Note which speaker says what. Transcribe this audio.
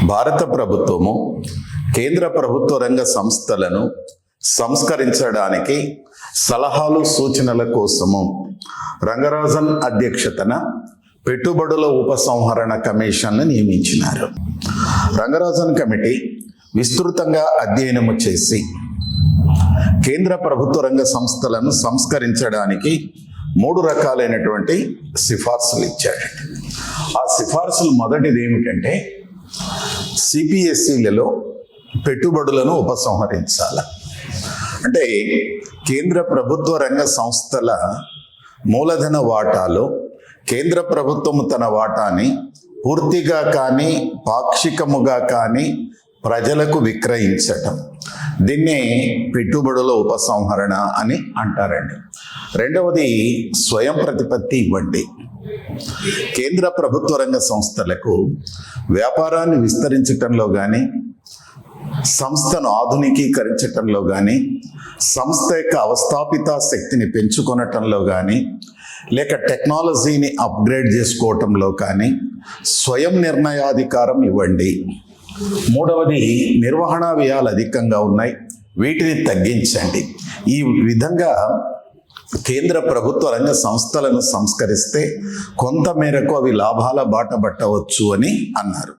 Speaker 1: భారత ప్రభుత్వము కేంద్ర ప్రభుత్వ రంగ సంస్థలను సంస్కరించడానికి సలహాలు సూచనల కోసము రంగరాజన్ అధ్యక్షతన పెట్టుబడుల ఉపసంహరణ కమిషన్ను నియమించినారు. రంగరాజన్ కమిటీ విస్తృతంగా అధ్యయనము చేసి కేంద్ర ప్రభుత్వ రంగ సంస్థలను సంస్కరించడానికి 3 రకాలైనటువంటి సిఫార్సులు ఇచ్చాడు. ఆ సిఫార్సులు మొదటిది ఏమిటంటే సిపిఎస్ఈలలో పెట్టుబడులను ఉపసంహరించాలి. అంటే కేంద్ర ప్రభుత్వ రంగ సంస్థల మూలధన వాటాలో కేంద్ర ప్రభుత్వం తన వాటాని పూర్తిగా కానీ పాక్షికముగా కానీ ప్రజలకు విక్రయించటం, దీన్నే పెట్టుబడుల ఉపసంహరణ అని అంటారండి. రెండవది స్వయం ప్రతిపత్తి ఇవ్వండి. కేంద్ర ప్రభుత్వ రంగ సంస్థలకు వ్యాపారాన్ని విస్తరించటంలో కానీ, సంస్థను ఆధునికీకరించటంలో కానీ, సంస్థ యొక్క అవస్థాపిత శక్తిని పెంచుకొనటంలో కానీ, లేక టెక్నాలజీని అప్గ్రేడ్ చేసుకోవటంలో కానీ స్వయం నిర్ణయాధికారం ఇవ్వండి. మూడవది నిర్వహణ వ్యయాలు అధికంగా ఉన్నాయి, వీటిని తగ్గించండి. ఈ విధంగా కేంద్ర ప్రభుత్వ రంగ సంస్థలను సంస్కరిస్తే కొంత మేరకు అవి లాభాల బాట పట్టవచ్చు అని అన్నారు.